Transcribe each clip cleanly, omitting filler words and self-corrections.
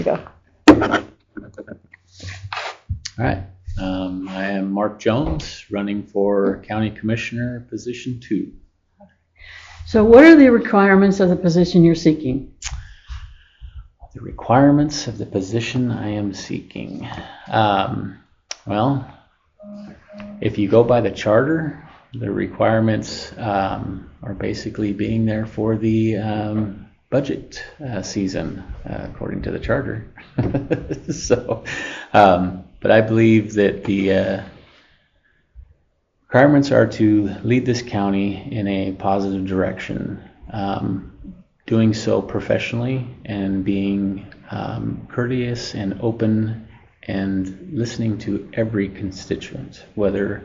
you go. All right. I am Mark Jones, running for County Commissioner, position 2. So what are the requirements of the position you're seeking? The requirements of the position I am seeking. Well, if you go by the charter, the requirements are basically being there for the budget season, according to the charter. So, but I believe that the requirements are to lead this county in a positive direction, doing so professionally and being courteous and open and listening to every constituent, whether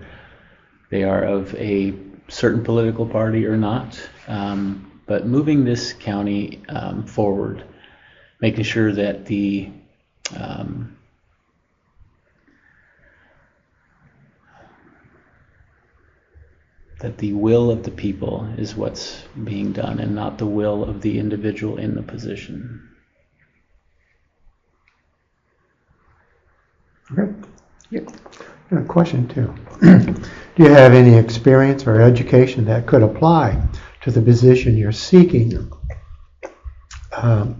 they are of a certain political party or not, but moving this county forward, making sure that the will of the people is what's being done and not the will of the individual in the position. Okay. Yep. A question too. Do you have any experience or education that could apply to the position you're seeking?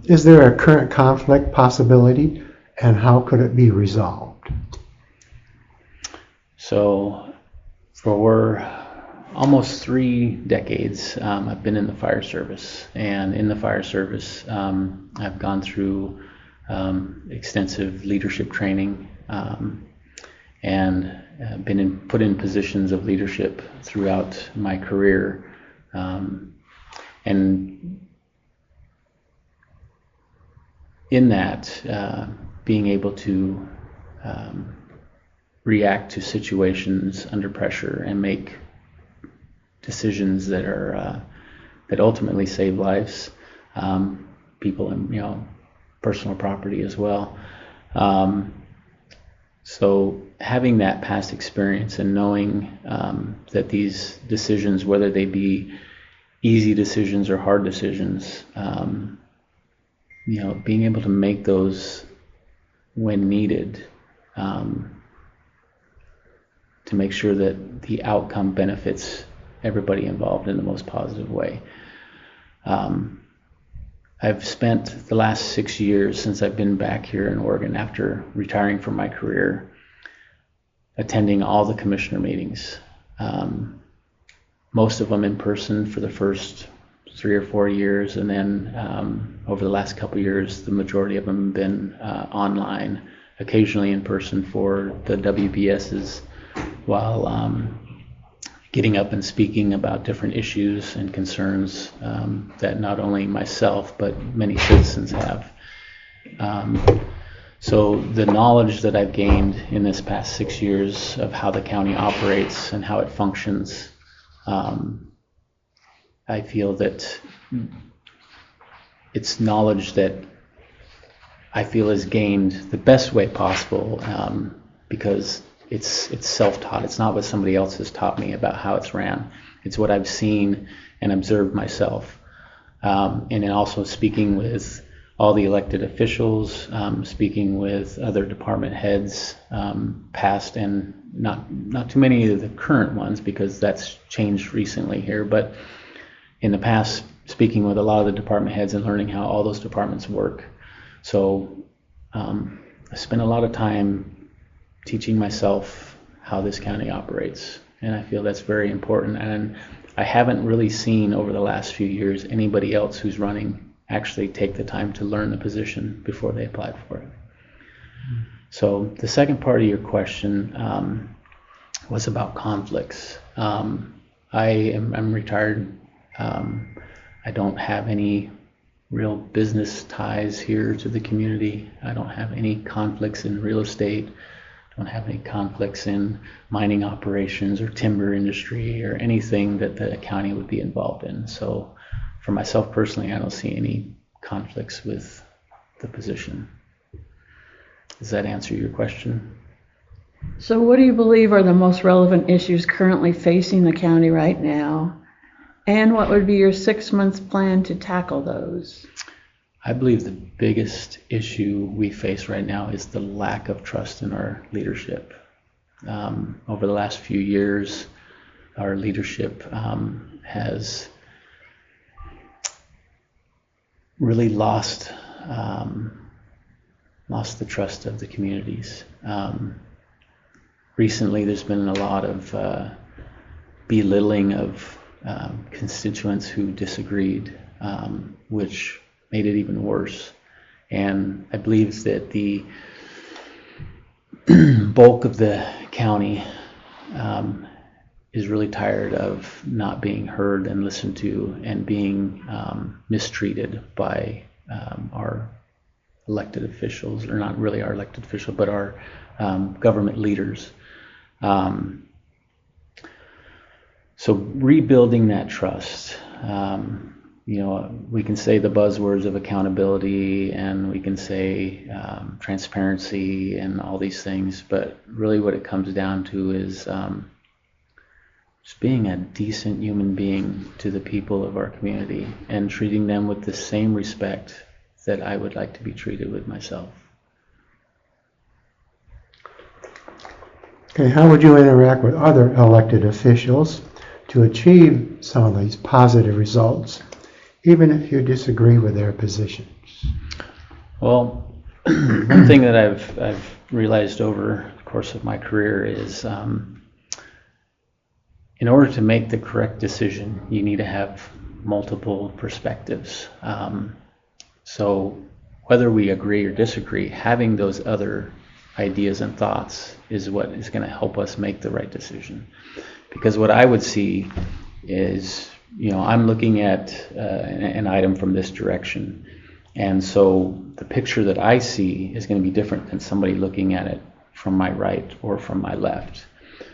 Is there a current conflict possibility, and how could it be resolved? So, for almost 3 decades, I've been in the fire service, and in the fire service, I've gone through extensive leadership training and been put in positions of leadership throughout my career, and in that, being able to react to situations under pressure and make decisions that are that ultimately save lives, people, and personal property as well. So having that past experience and knowing that these decisions, whether they be easy decisions or hard decisions, being able to make those when needed, to make sure that the outcome benefits everybody involved in the most positive way. I've spent the last 6 years since I've been back here in Oregon after retiring from my career, attending all the commissioner meetings, most of them in person for the first 3 or 4 years, and then over the last couple of years, the majority of them have been online, occasionally in person for the WBSs, while getting up and speaking about different issues and concerns that not only myself but many citizens have. So the knowledge that I've gained in this past 6 years of how the county operates and how it functions, I feel that it's knowledge that I feel is gained the best way possible, because it's self-taught. It's not what somebody else has taught me about how it's ran. It's what I've seen and observed myself. And then also speaking with all the elected officials, speaking with other department heads, past and not too many of the current ones, because that's changed recently here, but in the past, speaking with a lot of the department heads and learning how all those departments work. So I spent a lot of time teaching myself how this county operates, and I feel that's very important. And I haven't really seen over the last few years anybody else who's running actually take the time to learn the position before they applied for it. So the second part of your question was about conflicts. I'm retired. I don't have any real business ties here to the community. I don't have any conflicts in real estate. Don't have any conflicts in mining operations or timber industry or anything that the county would be involved in. So for myself personally, I don't see any conflicts with the position. Does that answer your question? So what do you believe are the most relevant issues currently facing the county right now? And what would be your 6-month plan to tackle those? I believe the biggest issue we face right now is the lack of trust in our leadership. Over the last few years, our leadership has really lost the trust of the communities. Recently, there's been a lot of belittling of constituents who disagreed, which made it even worse. And I believe that the bulk of the county is really tired of not being heard and listened to and being mistreated by our elected officials, or not really our elected official, but our government leaders. So rebuilding that trust, we can say the buzzwords of accountability, and we can say transparency and all these things, but really what it comes down to is just being a decent human being to the people of our community and treating them with the same respect that I would like to be treated with myself. Okay, how would you interact with other elected officials to achieve some of these positive results, even if you disagree with their positions? Well, one thing that I've realized over the course of my career is in order to make the correct decision, you need to have multiple perspectives. So whether we agree or disagree, having those other ideas and thoughts is what is going to help us make the right decision. Because what I would see is, I'm looking at an item from this direction, and so the picture that I see is going to be different than somebody looking at it from my right or from my left.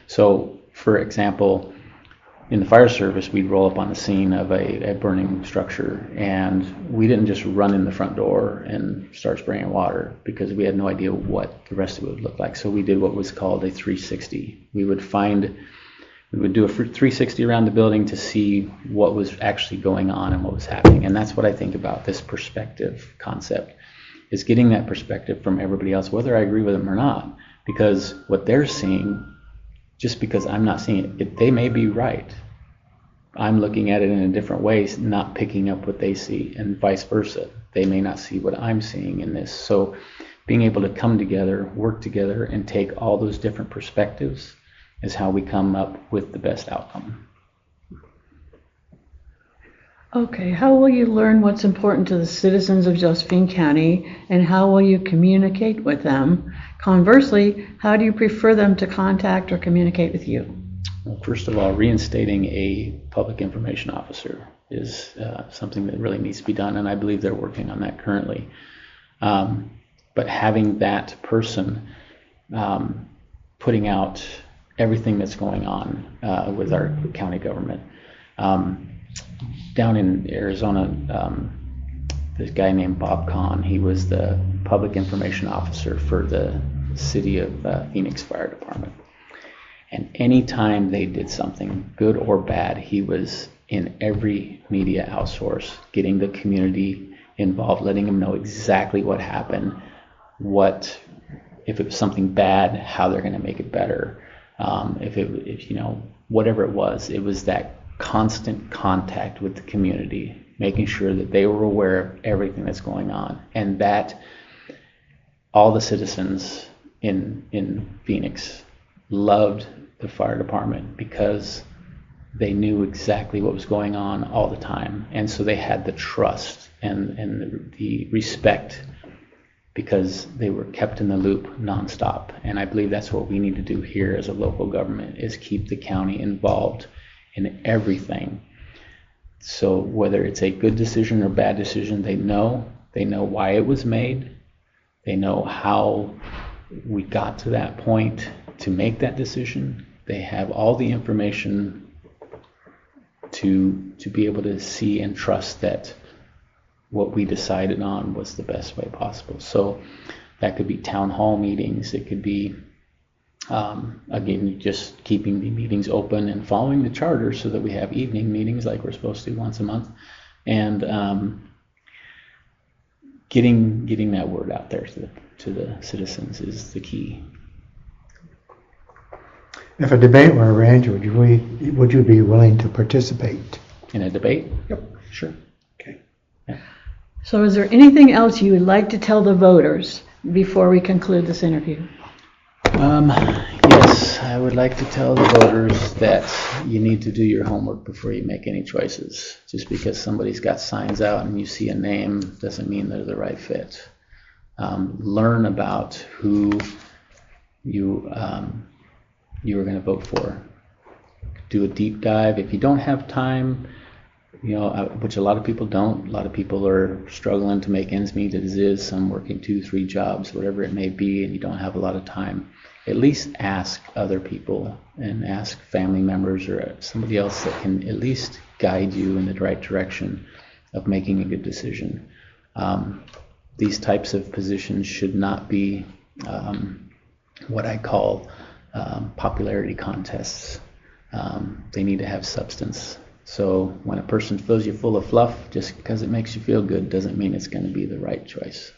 So, for example, in the fire service, we'd roll up on the scene of a burning structure, and we didn't just run in the front door and start spraying water because we had no idea what the rest of it would look like. So we did what was called a 360. We would do a 360 around the building to see what was actually going on and what was happening. And that's what I think about this perspective concept, is getting that perspective from everybody else, whether I agree with them or not, because what they're seeing, just because I'm not seeing it, they may be right. I'm looking at it in a different way, not picking up what they see, and vice versa. They may not see what I'm seeing in this. So being able to come together, work together, and take all those different perspectives is how we come up with the best outcome. Okay, how will you learn what's important to the citizens of Josephine County, and how will you communicate with them? Conversely, how do you prefer them to contact or communicate with you? Well, first of all, reinstating a public information officer is something that really needs to be done, and I believe they're working on that currently. But having that person putting out everything that's going on with our county government. Down in Arizona, this guy named Bob Kahn, he was the public information officer for the city of Phoenix Fire Department. And anytime they did something, good or bad, he was in every media outsource, getting the community involved, letting them know exactly what happened, if it was something bad, how they're going to make it better. Whatever it was that constant contact with the community, making sure that they were aware of everything that's going on, and that all the citizens in Phoenix loved the fire department because they knew exactly what was going on all the time, and so they had the trust and the respect because they were kept in the loop nonstop. And I believe that's what we need to do here as a local government, is keep the county involved in everything. So whether it's a good decision or bad decision, they know why it was made. They know how we got to that point to make that decision. They have all the information to be able to see and trust that what we decided on was the best way possible. So that could be town hall meetings. It could be, again, just keeping the meetings open and following the charter so that we have evening meetings like we're supposed to once a month. And getting that word out there to the citizens is the key. If a debate were arranged, would you be willing to participate? In a debate? Yep. Sure. Okay. Yeah. So is there anything else you would like to tell the voters before we conclude this interview? Yes, I would like to tell the voters that you need to do your homework before you make any choices. Just because somebody's got signs out and you see a name doesn't mean they're the right fit. Learn about who you are going to vote for. Do a deep dive. If you don't have time, which a lot of people don't. A lot of people are struggling to make ends meet as is. Some working 2-3 jobs, whatever it may be, and you don't have a lot of time. At least ask other people and ask family members or somebody else that can at least guide you in the right direction of making a good decision. These types of positions should not be what I call popularity contests. They need to have substance. So when a person fills you full of fluff, just because it makes you feel good doesn't mean it's going to be the right choice.